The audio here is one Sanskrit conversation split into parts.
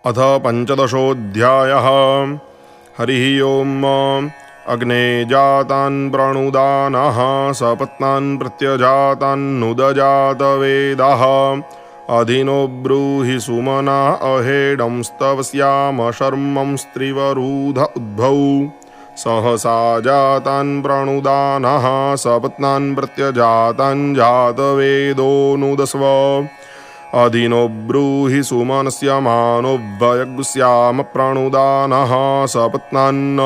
अथ पंचदशोऽध्यायः। हरिः ओम्। अग्ने जातान् प्रणुदानः सपत्नान् प्रत्यजातान्नुदजात वेदः। अधिनो ब्रूहि सुमना अहेडंस्तवस्याम शर्मं स्त्रिवरूध उद्भौ। सहसा जातान् प्रणुदानः सपत्नान् प्रत्यजातान् जातवेदोऽनुदस्व। अधिनो ब्रूहि सुमनस्य मानो वयग्स्याम प्रणुदानः सपत्नान्न।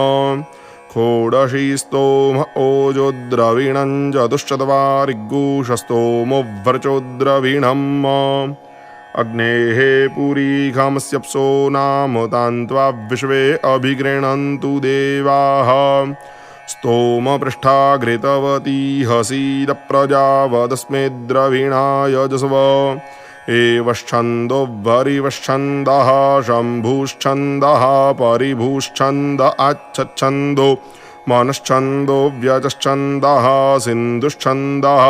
खोडशी स्तोम ओजो द्रविणं चतुश्चत्वारिगुषस्तोमो वर्चो द्रविणम्। अग्नेः पुरीघमस्यप्सो नाम तान्त्वा विश्वे अभिगृह्णन्तु देवाः। स्तोम पृष्ठा घृतवती हसीद प्रजावदस्मे द्रविणाय जस्व। एवश्छन्दो वरिवश्छन्दः शम्भुश्छन्दः परिभूश्छन्द अच्छच्छन्दो मनश्छन्दो व्यजश्छन्दः सिन्धुश्छन्दः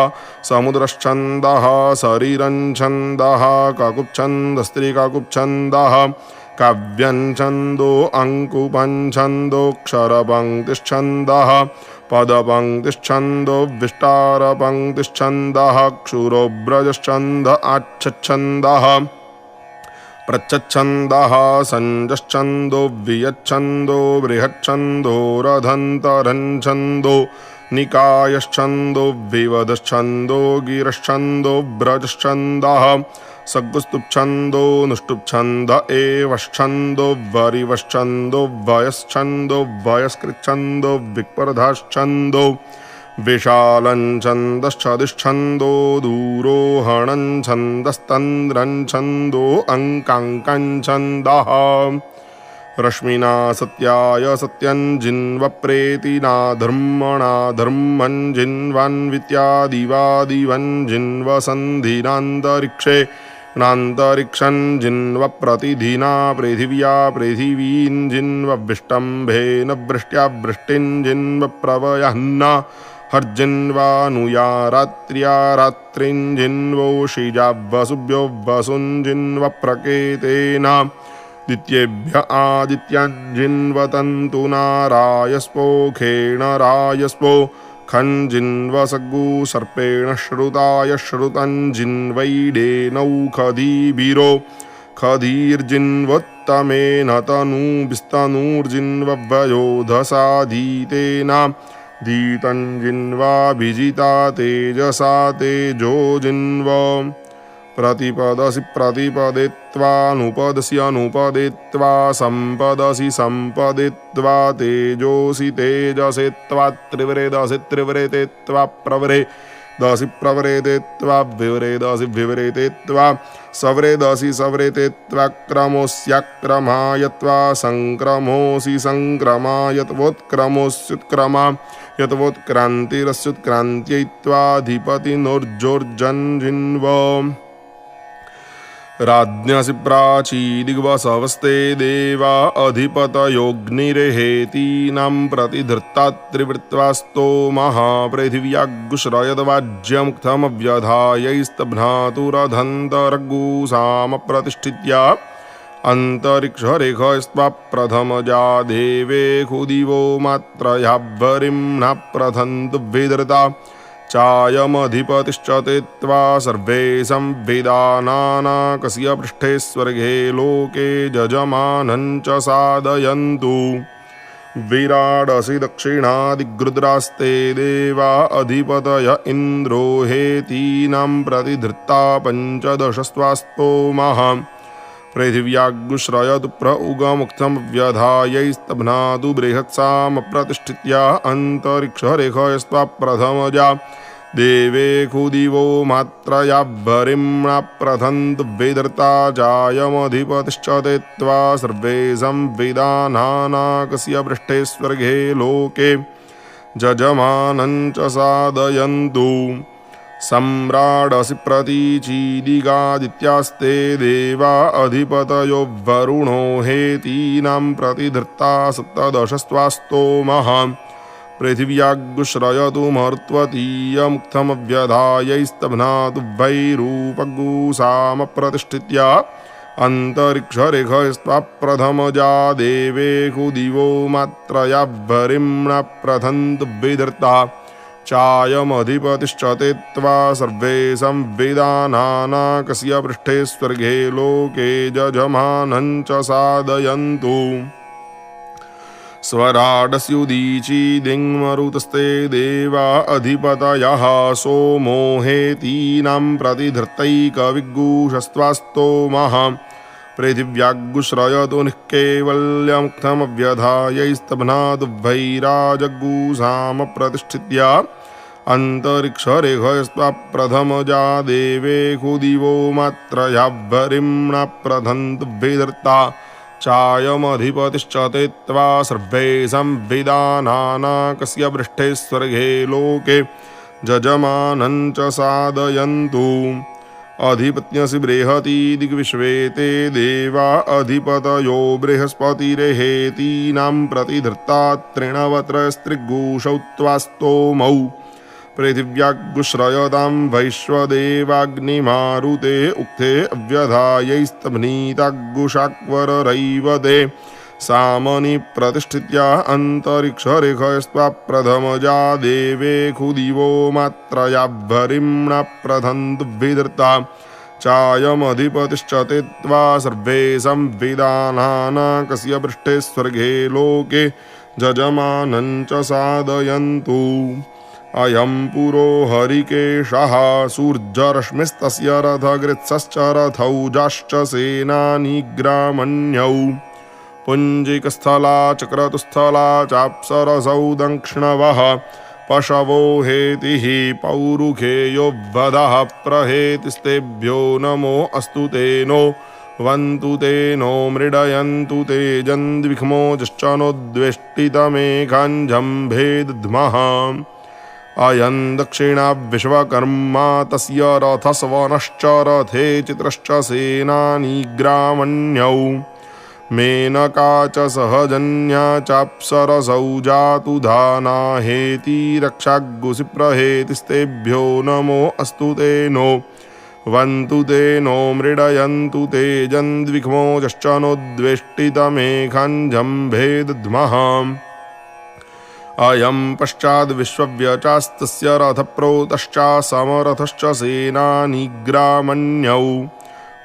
समुद्रश्छन्दः शरीरञ्छन्दः काकुब्छन्दस्त्रीकाकुब्छन्दः काव्यञ्छन्दो अङ्कुपञ्छन्दोऽक्षरपङ्क्तिश्छन्दः पदपङ्क्तिश्छन्दो विष्टारपङ्क्तिश्छन्दः क्षुरोब्रजश्छन्द अच्छच्छन्दः प्रच्छन्दः सञ्जश्छन्दो वियच्छन्दो बृहच्छन्दो रथन्तरञ्छन्दो निकायश्छन्दो विवधश्छन्दो गिरश्छन्दो व्रजश्छन्दः सग्गुस्तुप्छन्दो नुष्टुप्छन्द एवश्छन्दो वरिवश्छन्दो वयश्छन्दो वयस्कृच्छन्दो विपर्धाश्छन्दो विशालञ्छन्दश्छदिश्छन्दो दूरोहणञ्छन्दस्तन्द्रञ्छन्दो अङ्काङ्कञ्छन्दः। रश्मिना सत्याय सत्यं जिन्वप्रेतिना धर्मणा धर्मं जिन्वान्वित्यादिवादिवं जिन्वसन्धिनान्तरिक्षे नान्तरिक्षं जिन्वप्रतिधिना पृथिव्या पृथिवीं जिन्वविष्टम्भेन वृष्ट्या वृष्टिं जिन्वप्रवयह्ना हर्जिन्वानुया रात्र्या रात्रिं जिन्वोषिजा वसुभ्यो वसुं जिन्वप्रकेतेन। दित्येभ्य आदित्याञ्जिन्वतन्तु नारायस्पोखेण रायस्पो खञ्जिन्वसग्गु सर्पेण श्रुताय श्रुतं जिन्वैडेनौखधीभिरो खधीर्जिन्वोत्तमेन तनूभिस्तनूर्जिन्वयोधसाधीतेन धीतं जिन्वाभिजिता तेजसा तेजो जिन्व। प्रतिपदसि प्रतिपदित्वानुपदसि अनुपदित्वा सम्पदसि सम्पदित्वा तेजोसि तेजसेत्वा त्रिवरेदसि त्रिवरेतेत्वा प्रवरेदसि प्रवरेतेत्वा विवरेदसि विवरेतेत्वा सवरेदसि सवरेतेत्वा क्रमोऽस्याक्रमायत्वा सङ्क्रमोऽसि सङ्क्रमायत्वोत्क्रमोऽस्युत्क्रमायत्वोत्क्रान्तिरस्युत्क्रान्त्यैत्वाधिपतिनोर्जोर्जन्जिन्व। राज्ञसि प्राचीदिग्वसवस्ते देवा अधिपतयोऽग्निर्हेतीनां प्रतिधृता त्रिवृत्वा स्तोमः पृथिव्याग्गुश्रयद्वाज्यमुक्थमव्यधायैस्तभ्नातुरधन्तरग्गुसामप्रतिष्ठित्या अन्तरिक्षरेखस्त्वा प्रथमजा देवे खुदिवो मात्रया वरिम्ना प्रथन्तु विधृता चायमधिपतिश्च ते त्वा सर्वे संविदानानाकस्य पृष्ठे स्वर्गे लोके जजमानं च साधयन्तु। विराडसि दक्षिणादिग्रुद्रास्ते देवा अधिपतय इन्द्रो हेतीनां प्रतिधृता पञ्चदशस्त्वास्तोमः पृथिव्याग्गुश्रयतु प्रउगमुक्थमव्यधायैस्तभ्नातु बृहत्सामप्रतिष्ठित्या अन्तरिक्षरेखयस्त्वा प्रथमजा देवे खुदिवो मात्रया वरिम्णा प्रथन्तु विधृता चायमधिपतिश्च ते त्वा सर्वे संविदानानाकस्य पृष्ठे स्वर्गे लोके जजमानं च साधयन्तु। सम्राडसि प्रतीचीदिगादित्यास्ते देवा अधिपतयो वरुणो हेतीनां प्रतिधृता सप्तदशस्त्वास्तोमः पृथिव्याग्गुश्रयतु मर्त्वतीयमुक्थमव्यधायैस्तभ्नातु वैरूपग्गुसामप्रतिष्ठित्या अन्तरिक्षरेखस्त्वाप्रथमजा देवेषु दिवो मात्रयाभरिम्णा प्रथन्तु विधर्ता चायमधिपतिश्च ते त्वा सर्वे संविदानानाकस्य पृष्ठे स्वर्गे लोके जजमानं च साधयन्तु स्वराडस्युदीचिदिङ्मरुतस्ते देवा अधिपतयः सोमो हेतीनां प्रतिधृतैकविगूषस्त्वास्तोमः पृथिव्याग्गुश्रयतु निःकेवल्यमुक्तमव्यधायैस्तभ्नादुभैराजगूसामप्रतिष्ठित्य अन्तरिक्षरेखस्त्वाप्रथमजा देवेषु दिवो मात्रयाभरिम्णा प्रथन्तु विधर्ता चायमधिपतिश्च ते त्वा सर्वे संविदानानाकस्य पृष्ठे स्वर्गे लोके जजमानं च साधयन्तु अधिपत्यसि बृहति दिग्विश्वे ते देवा अधिपतयो बृहस्पतिरेहेतीनां प्रतिधृता तृणवत्रस्त्रिगूषौ त्वास्तोमौ पृथिव्याग्गुश्रयतां वैश्वदेवाग्निमारुते उक्ते अव्यधायैस्तभ्नीताग्गुशाक्वररैव ते सामनि प्रतिष्ठित्य अन्तरिक्षरेखस्त्वाप्रथमजा देवेषु दिवो मात्रयाभरिम्णा प्रथन्तु विधर्ता चायमधिपतिश्च ते त्वा सर्वे संविदानानाकस्य पृष्ठे स्वर्गे लोके जजमानं च साधयन्तु अयं पुरो हरिकेशः सूर्यरश्मिस्तस्य रथगृत्सश्च रथौजाश्च सेनानिग्रामण्यौ पुञ्जिकस्थला चक्रतुस्थला चाप्सरसौ दङ्क्ष्णवः पशवो हेतिः पौरुखेयो वधः प्रहेतिस्तेभ्यो नमो अस्तु तेनो वन्तु ते नो मृडयन्तु ते जन्द्विख्मोजश्च नोद्वेष्टितमेकाञ्जम्भेदध्मः अयं दक्षिणा विश्वकर्मा तस्य रथस्वनश्च रथे चित्रश्च सेनानिग्रामण्यौ मेनका च सहजन्या चाप्सरसौ जातु धाना हेति रक्षाग्गुसिप्रहेतिस्तेभ्यो नमो अस्तु ते नो वन्तु ते नो मृडयन्तु ते जन्द्विख्मोजश्च नोद्वेष्टितमेकाञ्जम्भेदध्मः अयं पश्चाद्विश्वव्यचास्तस्य रथप्रोतश्च समरथश्च सेनानिग्रामण्यौ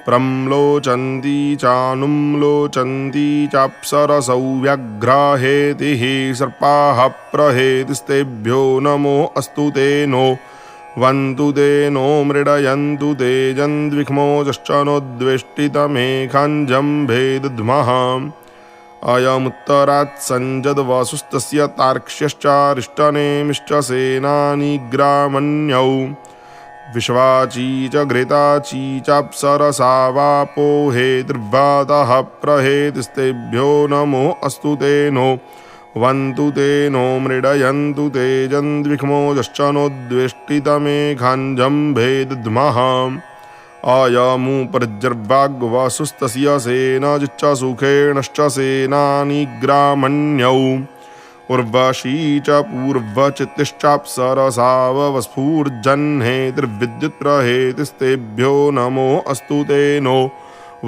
प्रम्लोचन्ति चानुम्लोचन्ति चाप्सरसौ व्याघ्राहेतिः सर्पाः प्रहेतिस्तेभ्यो नमो अस्तु ते नो वन्तु ते नो मृडयन्तु ते जन्द्विख्मोजश्च नोद्वेष्टितमेकाञ्जम्भेदध्मः अयमुत्तरात् सञ्जद्वसुस्तस्य तार्क्ष्यश्चारिष्टनेमिश्च सेनानिग्रामण्यौ विश्वाची च घृताची चाप्सरसा वापो हेतिर्वातः प्रहेतिस्तेभ्यो नमो अस्तु ते नो वन्तु ते नो मृडयन्तु ते जन्द्विख्मोजश्च नोद्वेष्टितमेकाञ्जम्भेदध्मः अयमुपर्जर्वाग्वसुस्तस्य सेनाजिच्च सुखेणश्च सेनानिग्रामण्यौ उर्वशी च पूर्वचित्तिश्चाप्सरसावस्फूर्जन्हेतिर्विद्युत्रहेतिस्तेभ्यो नमो अस्तु ते नो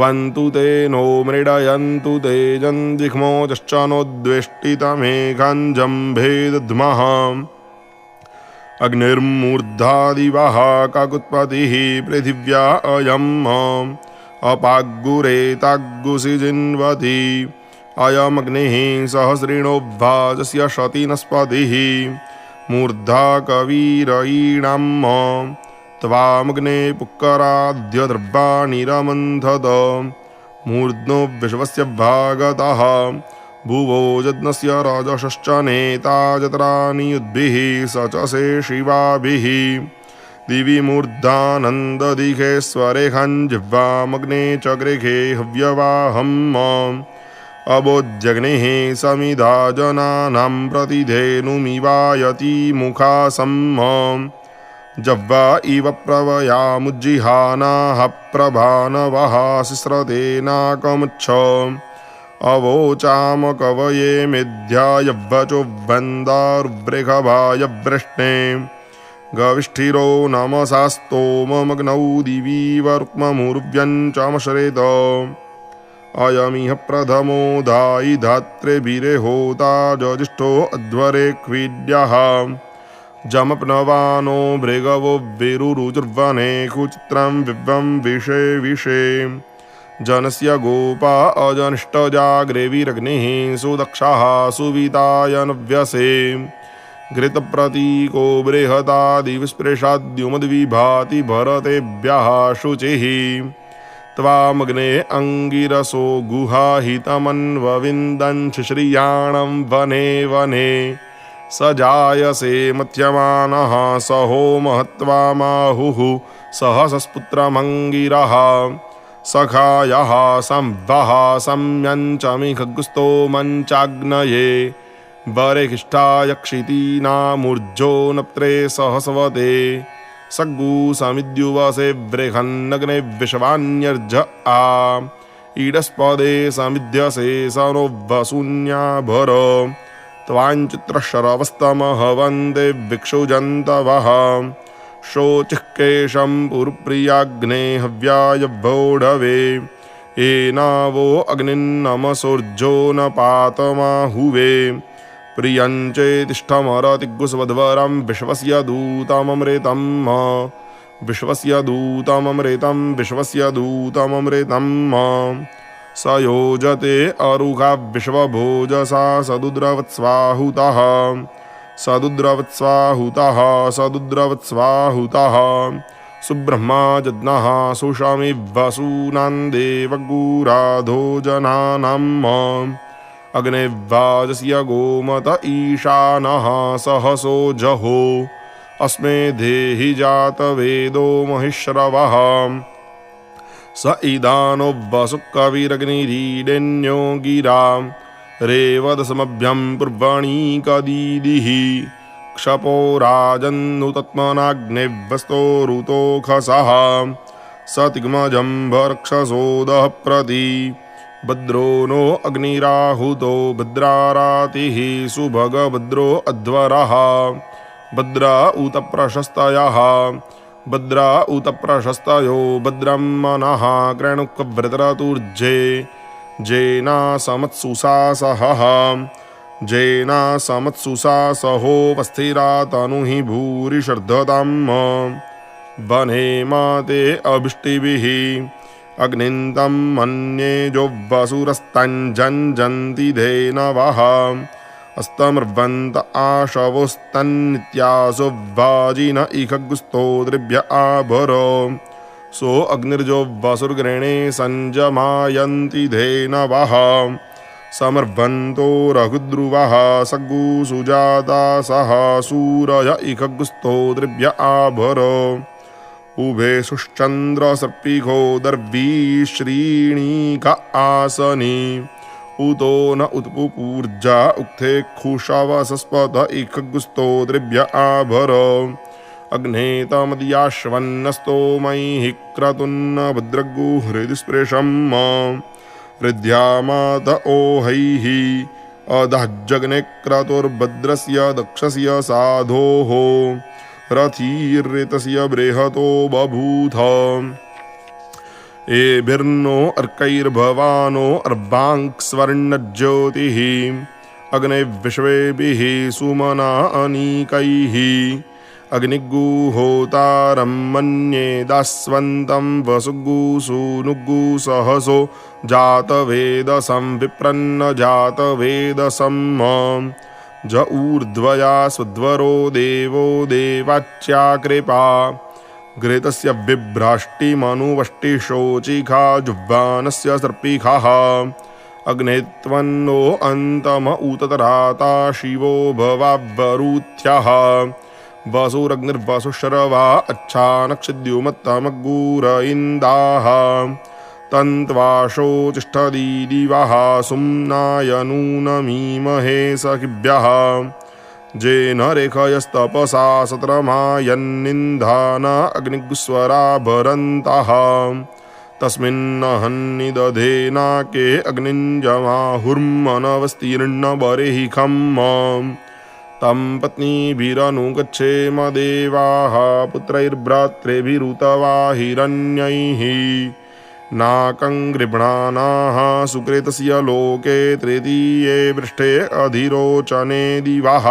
वन्तु ते नो मृडयन्तु ते जन्द्विख्मोजश्च नोद्वेष्टितमेकाञ्जम्भेदध्मः अग्निर्मूर्धादिवः काकुत्पतिः पृथिव्या अयम् अपाग्गुरेताग्गुसि जिन्वति अयमग्निः सहस्रिणो भाजस्य शतिनस्पतिः मूर्धा कवीरयीणाम् त्वामग्ने पुक्कराद्यद्रवाणिरमन्थत मूर्ध्नो विश्वस्य भागतः भुवो यज्ञस्य राजसश्च नेता जत्राणि युद्भिः स च से शिवाभिः दिवि मूर्धानन्ददिखेश्वरेखाञ्जिह्वामग्ने च गृहे हव्यवाहम् अबोध्यग्निः समिधा जनानां प्रतिधेनुमिवायति मुखासम् जव्वा इव प्रवयामुज्जिहानाः प्रभानवः सिस्रतेनाकमुच्छ अवोचाम कवये मेध्यायव्वचो वन्दारुबृखभाय वृष्णे गविष्ठिरो नमसा स्तोममग्नौ दिवीव रुक्ममुर्व्यञ्चमश्रेत अयमिह प्रथमो धायि धात्रेभिरे होता ज्येष्ठो अध्वरे क्वीड्यः जमप्नवानो भृगवो विरुरुजुर्वने कुचित्रं विव्वं विषे विषे जनस्य गोपा अजनिष्टजाग्रेविरग्निः सुदक्षाः सुवितायनव्यसे घृतप्रतीको बृहदादिविस्पृशाद्युमद्विभाति भरतेभ्यः शुचिः त्वामग्ने अङ्गिरसो गुहाहितमन्वविन्दन् श्रियाणं वने वने स जायसे मथ्यमानः स होमहत्वामाहुः सहसस्पुत्रमङ्गिरः सखायः संवः संयञ्चमिखगुस्तो मञ्चाग्नये बरेखिष्ठायक्षितीनामूर्जो नप्त्रे सहस्वते सग्गुसमिद्युवसे बृहन्नग्ने विश्वान्यर्ज आ ईडस्पदे समिध्यसे स नो वसून्याभर त्वाञ्चित्रशरवस्तमहवन्दे भिक्षुजन्तवः शोचिः केशं पुरुप्रियाग्ने हव्याय भोढवे एनावो अग्निन्नमसोर्जो न पातमाहुवे प्रियञ्चेतिष्ठमरतिग्गुसवध्वरं विश्वस्य दूतममृतम् विश्वस्य दूतममृतं विश्वस्य दूतममृतम् स योजते अरुघा विश्वभोजसा सदुद्रवत्स्वाहुतः सदुद्रवत्स्वाहुतः सदुद्रवत्स्वाहुतः सुब्रह्मा जज्ञः सुषामि वसूनां देवगुराधो जनानाम् अग्ने वाजस्य गोमत ईशानः सहसो जहो अस्मे देहि जातवेदो महिश्रवः स इदानो वसु कविरग्निरीडेन्यो गिरा रेवदसमभ्यं पूर्वणीकदीदिः क्षपो राजन्नुतत्मनाग्नेवस्तोरुतोखसः स तिग्मजम्भरक्षसोदः प्रति भद्रो नो अग्निराहुतो भद्रारातिः सुभगभद्रो अध्वरः भद्रा उत प्रशस्तयः भद्रा उत प्रशस्तयो भद्रं मनः कृणुकव्रतरतुर्जे जेना समत्सुसासहः जेना समत्सुसासहो वस्थिरा तनुहि भूरिशर्धताम् वने माते अभिष्टिभिः अग्निन्तं मन्ये जो वसुरस्तञ्जन्ति धेनवः अस्तमर्वन्त आशवोस्तन्नित्यासो वाजिन इखगुस्तोद्रिभ्य आभरो सो अग्निर्जो वसुर्ग्रेणे संजमायन्ति धेनवः समर्वन्तो रघुद्रुवः सग्गुसुजाता सह सूरय इखगुस्तोद्रिभ्य आभरो उभे सुश्चन्द्रसर्पिखो दर्वीश्रीणीक आसनी उतो न उत्पुपूर्जा उक्थे खुशवसस्पत इखगुस्तोद्रिभ्य आभरो अग्ने तमद्याश्वन्नस्तो मयि क्रतुन्न भद्रगु हृदिस्पृशम् हृद्यामात ओहैः अधज्जग्ने क्रतुर्भद्रस्य दक्षस्य साधोः रथीर्ऋतस्य बृहतो बभूथ एभिर्नो अर्कैर्भवानो अर्वाङ्क्स्वर्णज्योतिः अग्ने विश्वेभिः सुमना अनीकैः अग्निगुहोतारं मन्ये दास्वन्तं वसुगुसूनुगु सहसो जातवेदसं विप्रन्न जातवेदसम् ज ऊर्ध्वया स्वध्वरो देवो देवाच्या कृपा घृतस्य बिभ्राष्टिमनुवष्टिशोचिखा जुह्वानस्य सर्पिखः अग्ने त्वन्नो अन्तम उततराता शिवो भवावरुथ्यः वसुरग्निर्वसुश्रवा अच्छानक्षद्युमत्तमग्गूर इन्दाः तन्त्वाशोचिष्ठदीदिवः सुम्नायनूनमीमहे सखिभ्यः जेन रेखयस्तपसा सत्रमायन्निन्धान अग्निगुस्वरा भरन्तः तस्मिन्नहन्निदधेनाके अग्निञ्जमाहुर्मनवस्तीर्णबर्हिखम् तं पत्नीभिरनुगच्छेम देवाः पुत्रैर्भ्रातृभिरुतवा हिरण्यैः नाकं गृह्णानाः सुकृतस्य लोके तृतीये पृष्ठे अधिरोचने दिवः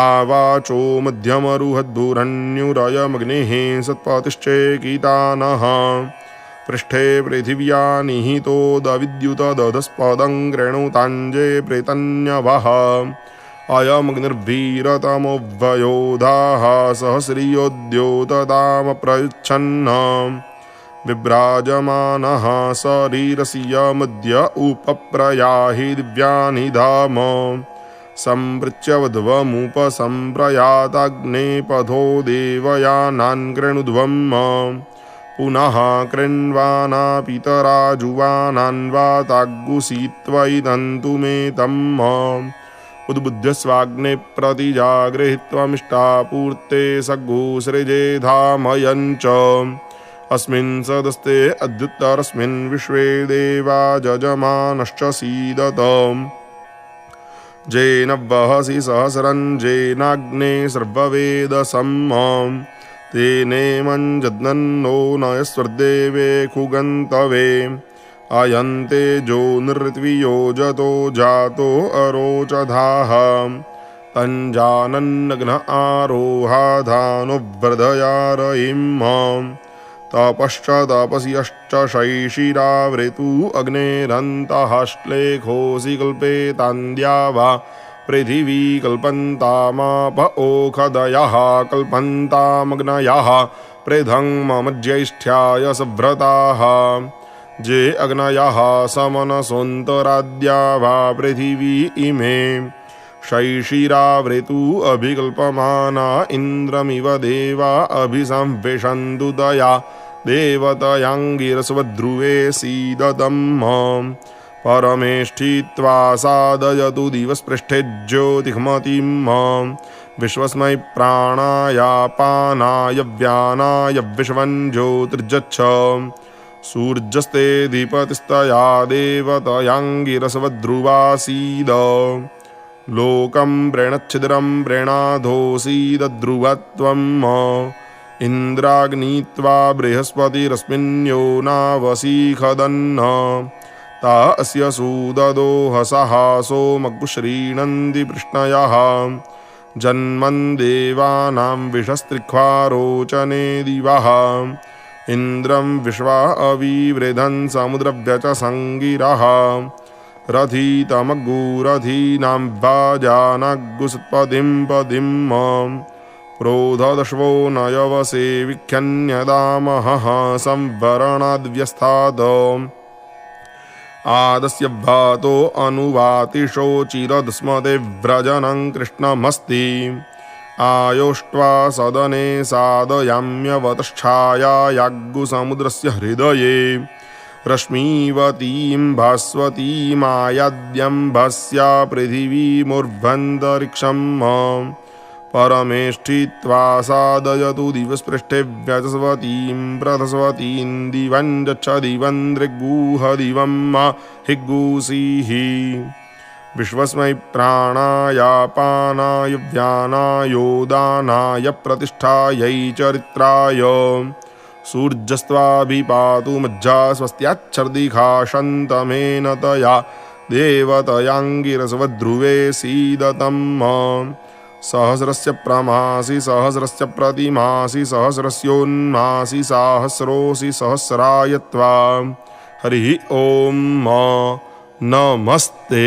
आवाचो मध्यमरुहद्भुरन्युरयमग्निः सत्पतिश्चेकितानः पृष्ठे पृथिव्या निहितोदविद्युतदधस्पदं कृणुताञ्जे प्रेतन्यवः अयमग्निर्भीरतमोभयोधाः सहस्रियोद्योततामप्रयुच्छन्न विभ्राजमानः शरीरस्य मध्य उपप्रयाहि दिव्यानि धाम सम्पृच्य वध्वमुपसम्प्रयाताग्ने पथो देवयानान् कृणुध्वम् पुनः कृण्वाना पितरा जुवानान् वाताग्गुसीत्वैदन्तु मे तम् उद्बुद्ध्यस्वाग्ने प्रतिजागृहीत्वमिष्टापूर्ते सग्गुसृजे धामयञ्च अस्मिन् सदस्ते अद्युत्तरस्मिन् विश्वे देवा जजमानश्च सीदत जेन वहसि सहस्रं जेनाग्ने सर्ववेदसम् तेनेमञ्जद्नन्नो नयस्वर्देवे खुगन्तवे आयन्ते जो नृत्वियोजतो जातो अरोचधाः तञ्जानन्नग्न आरोहाधानुव्रधयारयिम् तपश्च तपस्यश्च शैशिरावृतु अग्नेरन्तःश्लेखोऽसि कल्पेतान्द्या वा पृथिवी कल्पन्तामाप ओखदयः कल्पन्तामग्नयः पृथङ्मज्यैष्ठ्याय सभ्रताः जे अग्नयः समनसोऽन्तराद्या वा पृथिवी इमे शैशिरावृतु अभिकल्पमाना इन्द्रमिव देवा अभिसंविशन्तु दया देवतयांगिरस्वध्रुवे सीदतम् परमेष्ठित्वा सादयतु दिवस्पृष्ठे ज्योतिर्मतिम् विश्वस्मै प्राणायापानाय व्यानाय विश्वं ज्योतिर्जच्छ सूर्यस्ते धीपतिस्तया देवतयांगिरस्वध्रुवासीद लोकं प्रेणच्छिद्रं प्रेणाधोऽसीदध्रुवत्वम् इन्द्राग्नीत्वा बृहस्पतिरस्मिन्यो नावसीखदन्न ता अस्य सुददो हसहासो मग्गुश्रीणन्ति पृष्णयः जन्मन् देवानां विषस्त्रिख्वारोचने दिवः इन्द्रं विश्वा अविवृधन् समुद्रव्यचसङ्गिरः रथितमग्गुरथीनां वाजानग्गुसत्पदिं पदिम् प्रोधदश्वो नयवसे विख्यन्यदामहः संवरणाद्व्यस्ताद आदस्य भातो अनुवातिशोचिरदस्मदे व्रजनं कृष्णमस्ति आयोष्ट्वा सदने सादयाम्यवतश्छायायाग्गुसमुद्रस्य हृदये रश्मीवतीं भास्वतीमायाद्यम्भस्या पृथिवीमुर्ध्वन्तरिक्षम् परमेष्ठित्वा सादयतु दिवस्पृष्ठे व्यजस्वतीं प्रथस्वतीं दिवं गच्छ दिवं दृग्गुह दिवं हिग्गुसीः विश्वस्मै प्राणायापानाय व्यानायोदानाय प्रतिष्ठायै चरित्राय सूर्यस्त्वाभिपातु मज्जा स्वस्त्याच्छर्दिखाशन्तमेन तया देवतयांगिरस्वध्रुवे सीदतम् सहस्रस्य प्रमासि सहस्रस्य प्रतिमासि सहस्रस्योन्मासि साहस्रोऽसि सहस्रायत्वा हरिः ॐ नमस्ते।